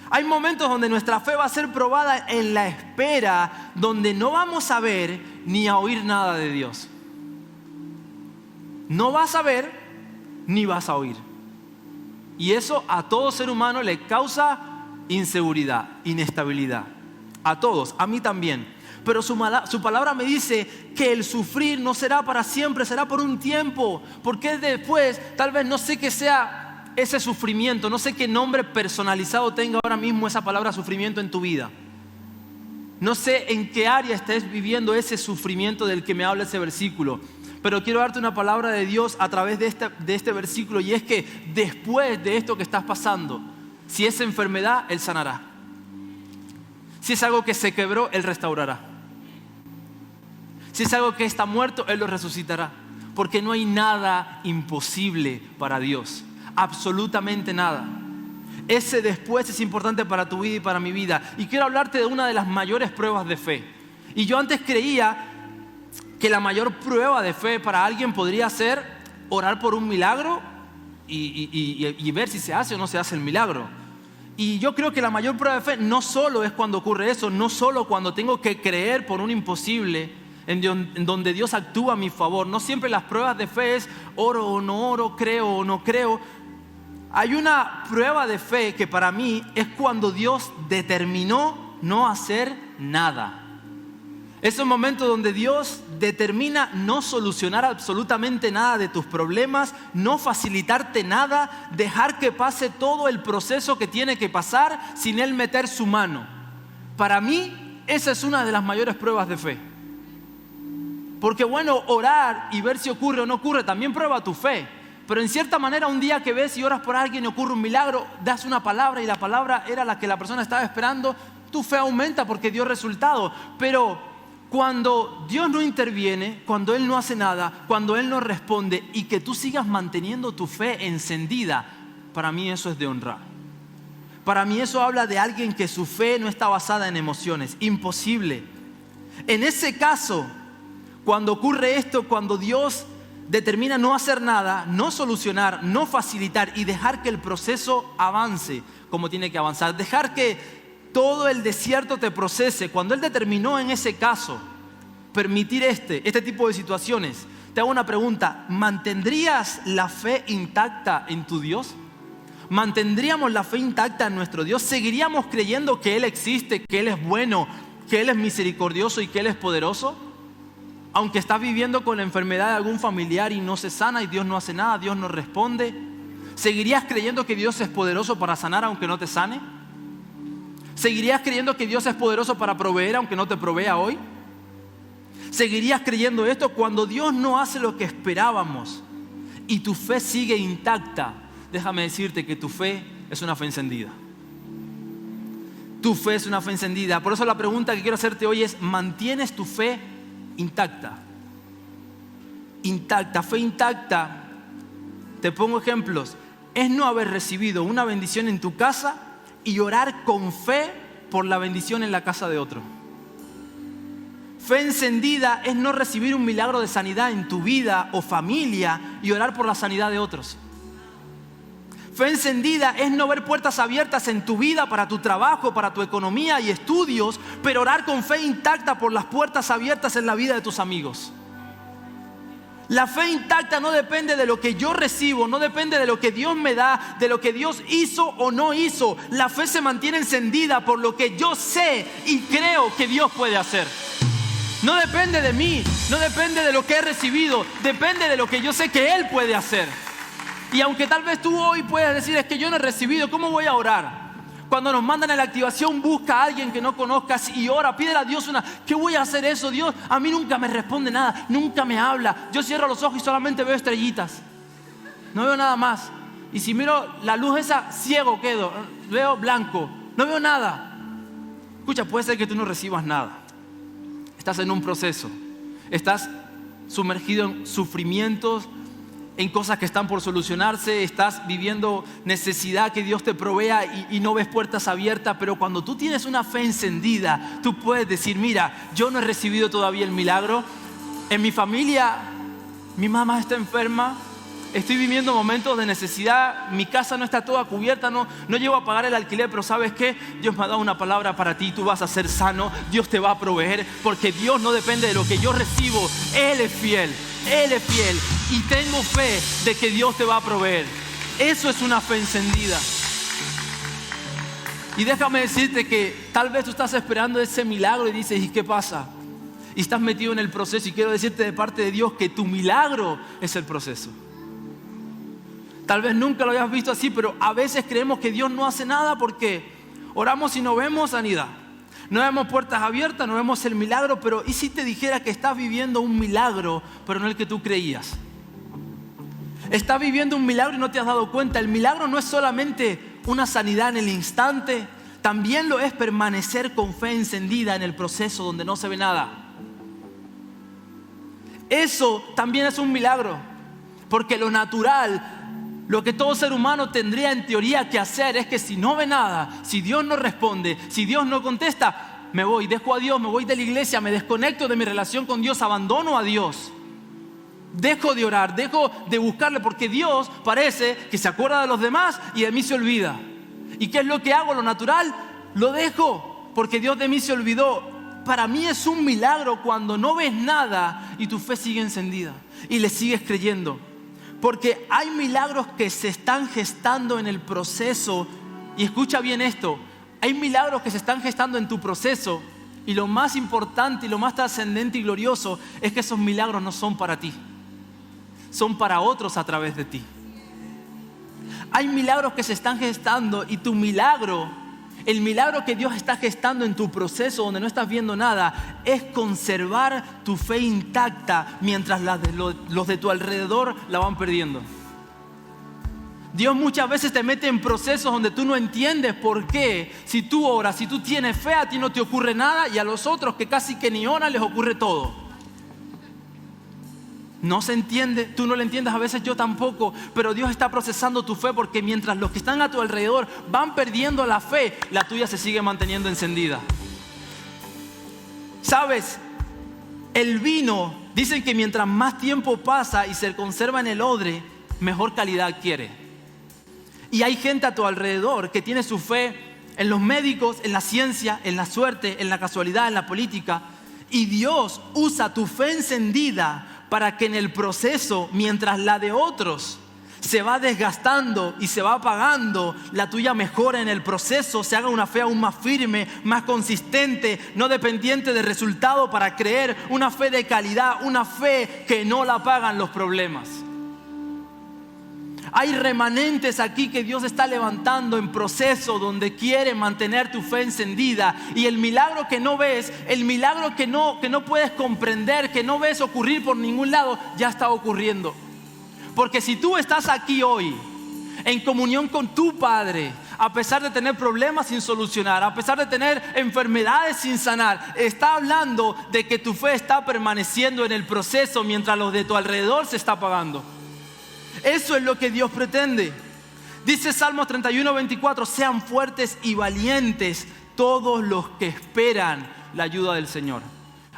Hay momentos donde nuestra fe va a ser probada en la espera, donde no vamos a ver ni a oír nada de Dios. No vas a ver ni vas a oír. Y eso a todo ser humano le causa inseguridad, inestabilidad. A todos, a mí también. Pero su palabra me dice que el sufrir no será para siempre, será por un tiempo. Porque después, tal vez no sé qué sea ese sufrimiento, no sé qué nombre personalizado tenga ahora mismo esa palabra sufrimiento en tu vida. No sé en qué área estés viviendo ese sufrimiento del que me habla ese versículo. Pero quiero darte una palabra de Dios a través de este versículo, y es que después de esto que estás pasando, si es enfermedad, Él sanará. Si es algo que se quebró, Él restaurará. Si es algo que está muerto, Él lo resucitará. Porque no hay nada imposible para Dios. Absolutamente nada. Ese después es importante para tu vida y para mi vida. Y quiero hablarte de una de las mayores pruebas de fe. Y yo antes creía que la mayor prueba de fe para alguien podría ser orar por un milagro y ver si se hace o no se hace el milagro. Y yo creo que la mayor prueba de fe no solo es cuando ocurre eso, no solo cuando tengo que creer por un imposible en donde Dios actúa a mi favor. No siempre las pruebas de fe es oro o no oro, creo o no creo. Hay una prueba de fe que para mí es cuando Dios determinó no hacer nada. Es un momento donde Dios determina no solucionar absolutamente nada de tus problemas, no facilitarte nada, dejar que pase todo el proceso que tiene que pasar sin Él meter su mano. Para mí, esa es una de las mayores pruebas de fe. Porque bueno, orar y ver si ocurre o no ocurre también prueba tu fe. Pero en cierta manera, un día que ves y oras por alguien y ocurre un milagro, das una palabra y la palabra era la que la persona estaba esperando, tu fe aumenta porque dio resultado. Pero cuando Dios no interviene, cuando Él no hace nada, cuando Él no responde y que tú sigas manteniendo tu fe encendida, para mí eso es de honrar. Para mí eso habla de alguien que su fe no está basada en emociones. Imposible. En ese caso, cuando ocurre esto, cuando Dios determina no hacer nada, no solucionar, no facilitar y dejar que el proceso avance como tiene que avanzar, dejar que todo el desierto te procese. Cuando Él determinó en ese caso permitir este tipo de situaciones, te hago una pregunta: ¿mantendrías la fe intacta en tu Dios? ¿Mantendríamos la fe intacta en nuestro Dios? ¿Seguiríamos creyendo que Él existe, que Él es bueno, que Él es misericordioso y que Él es poderoso? Aunque estás viviendo con la enfermedad de algún familiar y no se sana y Dios no hace nada, Dios no responde, ¿seguirías creyendo que Dios es poderoso para sanar aunque no te sane? ¿Seguirías creyendo que Dios es poderoso para proveer aunque no te provea hoy? ¿Seguirías creyendo esto cuando Dios no hace lo que esperábamos y tu fe sigue intacta? Déjame decirte que tu fe es una fe encendida. Tu fe es una fe encendida. Por eso la pregunta que quiero hacerte hoy es: ¿mantienes tu fe intacta? Intacta, fe intacta. Te pongo ejemplos. Es no haber recibido una bendición en tu casa y orar con fe por la bendición en la casa de otro. Fe encendida es no recibir un milagro de sanidad en tu vida o familia y orar por la sanidad de otros. Fe encendida es no ver puertas abiertas en tu vida para tu trabajo, para tu economía y estudios, pero orar con fe intacta por las puertas abiertas en la vida de tus amigos. La fe intacta no depende de lo que yo recibo, no depende de lo que Dios me da, de lo que Dios hizo o no hizo. La fe se mantiene encendida por lo que yo sé y creo que Dios puede hacer. No depende de mí, no depende de lo que he recibido, depende de lo que yo sé que Él puede hacer. Y aunque tal vez tú hoy puedas decir: es que yo no he recibido, ¿cómo voy a orar? Cuando nos mandan a la activación, busca a alguien que no conozcas y ora, pídele a Dios ¿qué voy a hacer eso? Dios a mí nunca me responde nada, nunca me habla. Yo cierro los ojos y solamente veo estrellitas, no veo nada más. Y si miro la luz esa, ciego quedo, veo blanco, no veo nada. Escucha, puede ser que tú no recibas nada. Estás en un proceso, estás sumergido en sufrimientos, en cosas que están por solucionarse, estás viviendo necesidad que Dios te provea y no ves puertas abiertas, pero cuando tú tienes una fe encendida, tú puedes decir: mira, yo no he recibido todavía el milagro, en mi familia mi mamá está enferma, estoy viviendo momentos de necesidad, mi casa no está toda cubierta, no llego a pagar el alquiler, pero ¿sabes qué? Dios me ha dado una palabra para ti, tú vas a ser sano, Dios te va a proveer, porque Dios no depende de lo que yo recibo, Él es fiel y tengo fe de que Dios te va a proveer. Eso es una fe encendida. Y déjame decirte que tal vez tú estás esperando ese milagro y dices, ¿y qué pasa? Y estás metido en el proceso, y quiero decirte de parte de Dios que tu milagro es el proceso. Tal vez nunca lo hayas visto así, pero a veces creemos que Dios no hace nada porque oramos y no vemos sanidad. No vemos puertas abiertas, no vemos el milagro, pero ¿y si te dijera que estás viviendo un milagro, pero no el que tú creías? Estás viviendo un milagro y no te has dado cuenta. El milagro no es solamente una sanidad en el instante, también lo es permanecer con fe encendida en el proceso donde no se ve nada. Eso también es un milagro, porque lo natural, lo que todo ser humano tendría en teoría que hacer es que si no ve nada, si Dios no responde, si Dios no contesta, me voy, dejo a Dios, me voy de la iglesia, me desconecto de mi relación con Dios, abandono a Dios. Dejo de orar, dejo de buscarle, porque Dios parece que se acuerda de los demás y de mí se olvida. ¿Y qué es lo que hago? Lo natural, lo dejo, porque Dios de mí se olvidó. Para mí es un milagro cuando no ves nada y tu fe sigue encendida y le sigues creyendo. Porque hay milagros que se están gestando en el proceso. Y escucha bien esto, hay milagros que se están gestando en tu proceso. Y lo más importante y lo más trascendente y glorioso es que esos milagros no son para ti, son para otros a través de ti. Hay milagros que se están gestando y tu milagro, el milagro que Dios está gestando en tu proceso donde no estás viendo nada, es conservar tu fe intacta mientras los de tu alrededor la van perdiendo. Dios muchas veces te mete en procesos donde tú no entiendes por qué. Si tú oras, si tú tienes fe, a ti no te ocurre nada, y a los otros que casi que ni oran les ocurre todo. No se entiende, tú no lo entiendes, a veces yo tampoco, pero Dios está procesando tu fe, porque mientras los que están a tu alrededor van perdiendo la fe, la tuya se sigue manteniendo encendida. ¿Sabes? El vino, dicen que mientras más tiempo pasa y se conserva en el odre, mejor calidad adquiere. Y hay gente a tu alrededor que tiene su fe en los médicos, en la ciencia, en la suerte, en la casualidad, en la política. Y Dios usa tu fe encendida para que en el proceso, mientras la de otros se va desgastando y se va apagando, la tuya mejora en el proceso, se haga una fe aún más firme, más consistente, no dependiente de resultado, para creer una fe de calidad, una fe que no la pagan los problemas. Hay remanentes aquí que Dios está levantando en proceso, donde quiere mantener tu fe encendida. Y el milagro que no ves, el milagro que no puedes comprender, que no ves ocurrir por ningún lado, ya está ocurriendo. Porque si tú estás aquí hoy en comunión con tu Padre, a pesar de tener problemas sin solucionar, a pesar de tener enfermedades sin sanar, está hablando de que tu fe está permaneciendo en el proceso mientras los de tu alrededor se está apagando. Eso es lo que Dios pretende. Dice Salmos 31:24, sean fuertes y valientes todos los que esperan la ayuda del Señor.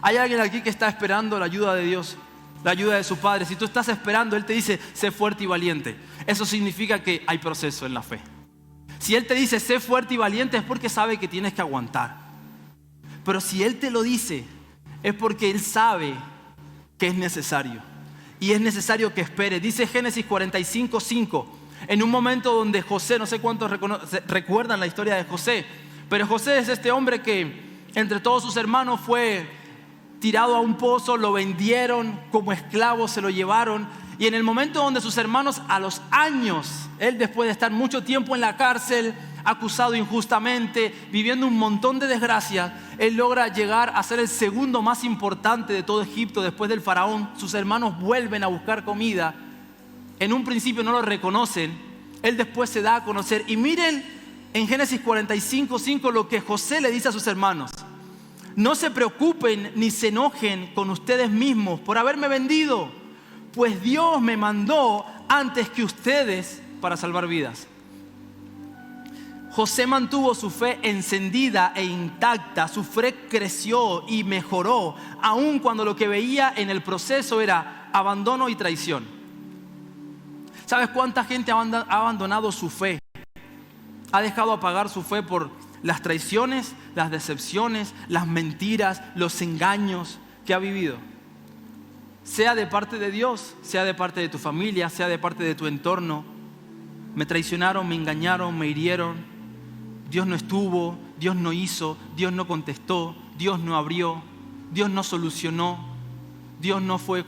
¿Hay alguien aquí que está esperando la ayuda de Dios? La ayuda de su Padre. Si tú estás esperando, Él te dice, sé fuerte y valiente. Eso significa que hay proceso en la fe. Si Él te dice, sé fuerte y valiente, es porque sabe que tienes que aguantar. Pero si Él te lo dice, es porque Él sabe que es necesario. Y es necesario que espere. Dice Génesis 45:5, en un momento donde José, no sé cuántos recuerdan la historia de José, pero José es este hombre que entre todos sus hermanos fue tirado a un pozo, lo vendieron como esclavo, se lo llevaron. Y en el momento donde sus hermanos, a los años, él después de estar mucho tiempo en la cárcel, acusado injustamente, viviendo un montón de desgracias, él logra llegar a ser el segundo más importante de todo Egipto después del faraón. Sus hermanos vuelven a buscar comida. En un principio no lo reconocen. Él después se da a conocer. Y miren en Génesis 45:5 lo que José le dice a sus hermanos. No se preocupen ni se enojen con ustedes mismos por haberme vendido, pues Dios me mandó antes que ustedes para salvar vidas. José mantuvo su fe encendida e intacta, su fe creció y mejoró, aun cuando lo que veía en el proceso era abandono y traición. ¿Sabes cuánta gente ha abandonado su fe? Ha dejado apagar su fe por las traiciones, las decepciones, las mentiras, los engaños que ha vivido. Sea de parte de Dios, sea de parte de tu familia, sea de parte de tu entorno. Me traicionaron, me engañaron, me hirieron. Dios no estuvo, Dios no hizo, Dios no contestó, Dios no abrió, Dios no solucionó, Dios no fue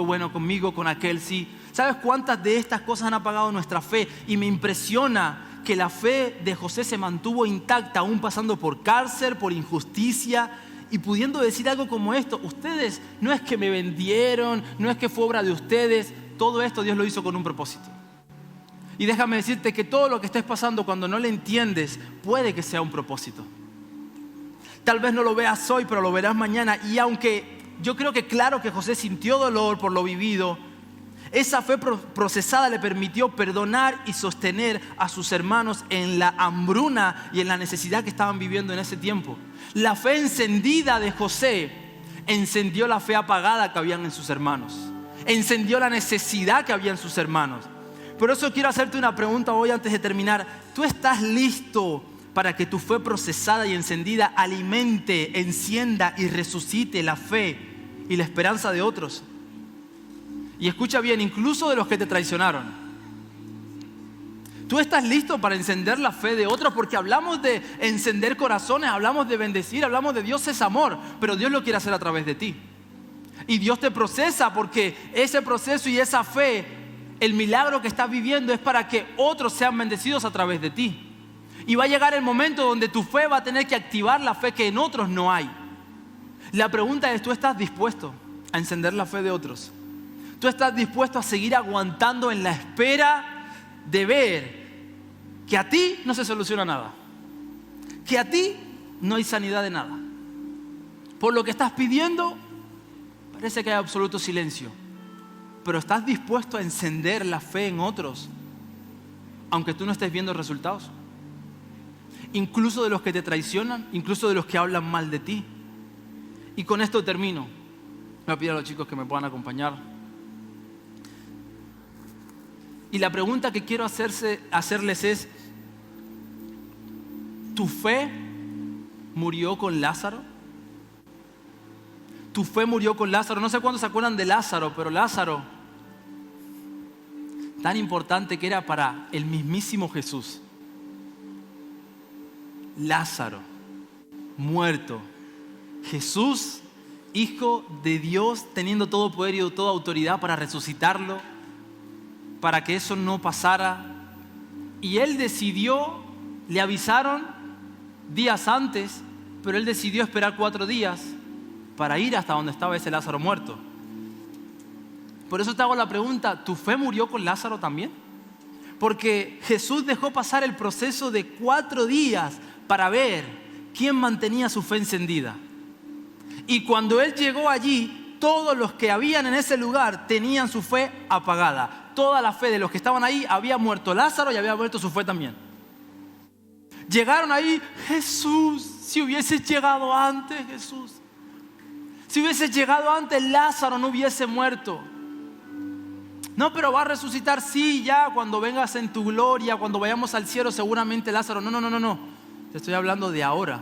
bueno conmigo, con aquel sí. ¿Sabes cuántas de estas cosas han apagado nuestra fe? Y me impresiona que la fe de José se mantuvo intacta, aún pasando por cárcel, por injusticia, y pudiendo decir algo como esto: ustedes no es que me vendieron, no es que fue obra de ustedes, todo esto Dios lo hizo con un propósito. Y déjame decirte que todo lo que estés pasando cuando no le entiendes, puede que sea un propósito. Tal vez no lo veas hoy, pero lo verás mañana. Y aunque yo creo que claro que José sintió dolor por lo vivido, esa fe procesada le permitió perdonar y sostener a sus hermanos en la hambruna y en la necesidad que estaban viviendo en ese tiempo. La fe encendida de José encendió la fe apagada que habían en sus hermanos. Encendió la necesidad que había en sus hermanos. Por eso quiero hacerte una pregunta hoy antes de terminar. ¿Tú estás listo para que tu fe procesada y encendida alimente, encienda y resucite la fe y la esperanza de otros? Y escucha bien, incluso de los que te traicionaron. ¿Tú estás listo para encender la fe de otros? Porque hablamos de encender corazones, hablamos de bendecir, hablamos de Dios es amor, pero Dios lo quiere hacer a través de ti. Y Dios te procesa porque ese proceso y esa fe, el milagro que estás viviendo es para que otros sean bendecidos a través de ti. Y va a llegar el momento donde tu fe va a tener que activar la fe que en otros no hay. La pregunta es, ¿tú estás dispuesto a encender la fe de otros? ¿Tú estás dispuesto a seguir aguantando en la espera de ver que a ti no se soluciona nada? Que a ti no hay sanidad de nada. Por lo que estás pidiendo, parece que hay absoluto silencio. Pero ¿estás dispuesto a encender la fe en otros, aunque tú no estés viendo resultados? Incluso de los que te traicionan, incluso de los que hablan mal de ti. Y con esto termino. Voy a pedir a los chicos que me puedan acompañar. Y la pregunta que quiero hacerles es: ¿tu fe murió con Lázaro? ¿Tu fe murió con Lázaro? No sé cuántos se acuerdan de Lázaro, pero Lázaro, tan importante que era para el mismísimo Jesús. Lázaro, muerto. Jesús, Hijo de Dios, teniendo todo poder y toda autoridad para resucitarlo, para que eso no pasara. Y él decidió, le avisaron días antes, pero él decidió esperar 4 días para ir hasta donde estaba ese Lázaro muerto. Por eso te hago la pregunta: ¿tu fe murió con Lázaro también? Porque Jesús dejó pasar el proceso de 4 días para ver quién mantenía su fe encendida. Y cuando él llegó allí, todos los que habían en ese lugar tenían su fe apagada. Toda la fe de los que estaban ahí, había muerto Lázaro y había muerto su fe también. Llegaron ahí: Jesús, si hubieses llegado antes, Jesús. Si hubieses llegado antes, Lázaro no hubiese muerto. No, pero va a resucitar, sí, ya, cuando vengas en tu gloria, cuando vayamos al cielo, seguramente Lázaro. No. Te estoy hablando de ahora,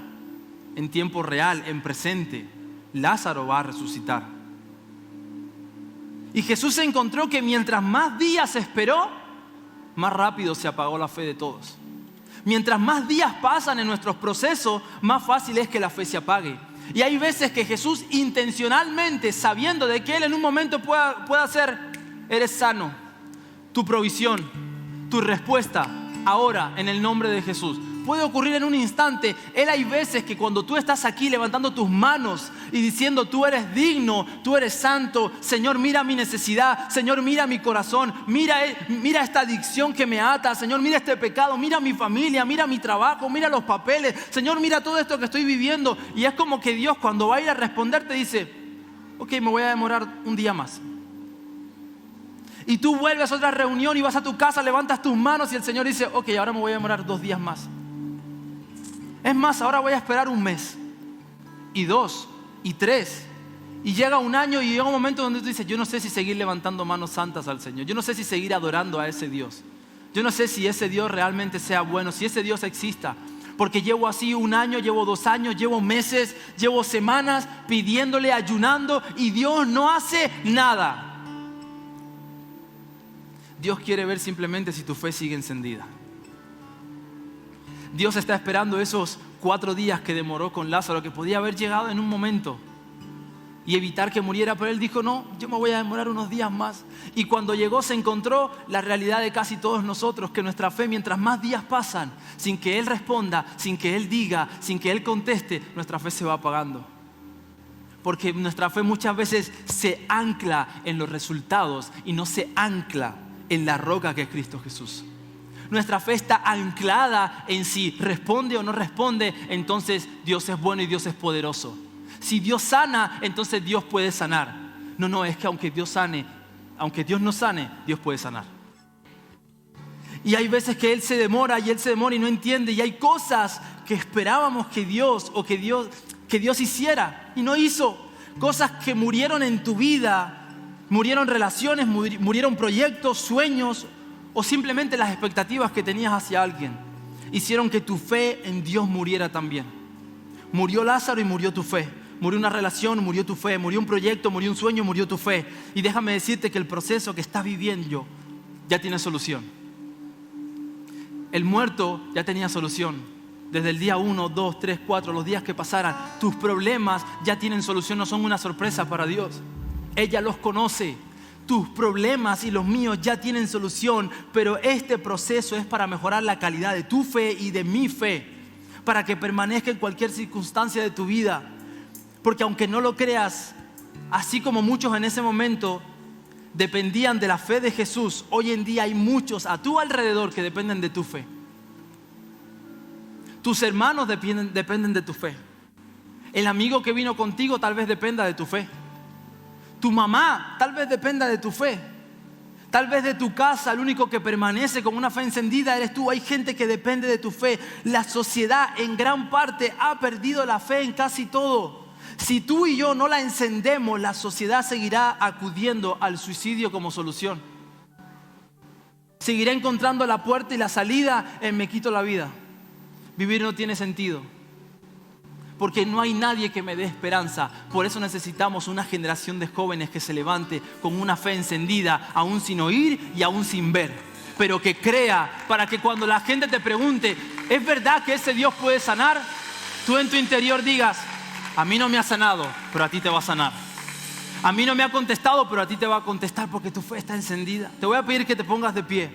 en tiempo real, en presente. Lázaro va a resucitar. Y Jesús se encontró que mientras más días esperó, más rápido se apagó la fe de todos. Mientras más días pasan en nuestros procesos, más fácil es que la fe se apague. Y hay veces que Jesús intencionalmente, sabiendo de que Él en un momento pueda hacer: eres sano, tu provisión, tu respuesta, ahora en el nombre de Jesús. Puede ocurrir en un instante. Él, hay veces que cuando tú estás aquí levantando tus manos y diciendo: tú eres digno, tú eres santo, Señor, mira mi necesidad, Señor, mira mi corazón, mira esta adicción que me ata, Señor, mira este pecado, mira mi familia, mira mi trabajo, mira los papeles, Señor, mira todo esto que estoy viviendo. Y es como que Dios, cuando va a ir a responder, te dice: ok, me voy a demorar un día más. Y tú vuelves a otra reunión y vas a tu casa, levantas tus manos y el Señor dice: ok, ahora me voy a demorar 2 días más. Es más, ahora voy a esperar 1 mes, y 2, y 3. Y llega un año y llega un momento donde tú dices, yo no sé si seguir levantando manos santas al Señor. Yo no sé si seguir adorando a ese Dios. Yo no sé si ese Dios realmente sea bueno, si ese Dios exista. Porque llevo así un año, llevo 2 años, llevo meses, llevo semanas pidiéndole, ayunando y Dios no hace nada. Dios quiere ver simplemente si tu fe sigue encendida. Dios está esperando esos 4 días que demoró con Lázaro, que podía haber llegado en un momento y evitar que muriera, pero Él dijo, no, yo me voy a demorar unos días más. Y cuando llegó se encontró la realidad de casi todos nosotros, que nuestra fe, mientras más días pasan, sin que Él responda, sin que Él diga, sin que Él conteste, nuestra fe se va apagando. Porque nuestra fe muchas veces se ancla en los resultados y no se ancla en la roca que es Cristo Jesús. Nuestra fe está anclada en si responde o no responde, entonces Dios es bueno y Dios es poderoso. Si Dios sana, entonces Dios puede sanar. No, es que aunque Dios no sane, Dios puede sanar. Y hay veces que Él se demora y no entiende. Y hay cosas que esperábamos que Dios hiciera y no hizo. Cosas que murieron en tu vida, murieron relaciones, murieron proyectos, sueños o simplemente las expectativas que tenías hacia alguien. Hicieron que tu fe en Dios muriera también. Murió Lázaro y murió tu fe. Murió una relación, murió tu fe. Murió un proyecto, murió un sueño, murió tu fe. Y déjame decirte que el proceso que estás viviendo ya tiene solución. El muerto ya tenía solución. Desde el día 1, 2, 3, 4, los días que pasaran, tus problemas ya tienen solución, no son una sorpresa para Dios. Ella los conoce. Tus problemas y los míos ya tienen solución, pero este proceso es para mejorar la calidad de tu fe y de mi fe, para que permanezca en cualquier circunstancia de tu vida. Porque aunque no lo creas, así como muchos en ese momento dependían de la fe de Jesús, hoy en día hay muchos a tu alrededor que dependen de tu fe. Tus hermanos dependen de tu fe. El amigo que vino contigo tal vez dependa de tu fe. Tu mamá tal vez dependa de tu fe. Tal vez de tu casa, el único que permanece con una fe encendida eres tú. Hay gente que depende de tu fe. La sociedad en gran parte ha perdido la fe en casi todo. Si tú y yo no la encendemos, la sociedad seguirá acudiendo al suicidio como solución. Seguirá encontrando la puerta y la salida en me quito la vida. Vivir no tiene sentido. Porque no hay nadie que me dé esperanza. Por eso necesitamos una generación de jóvenes que se levante con una fe encendida, aún sin oír y aún sin ver. Pero que crea, para que cuando la gente te pregunte, ¿es verdad que ese Dios puede sanar? Tú en tu interior digas, a mí no me ha sanado, pero a ti te va a sanar. A mí no me ha contestado, pero a ti te va a contestar porque tu fe está encendida. Te voy a pedir que te pongas de pie.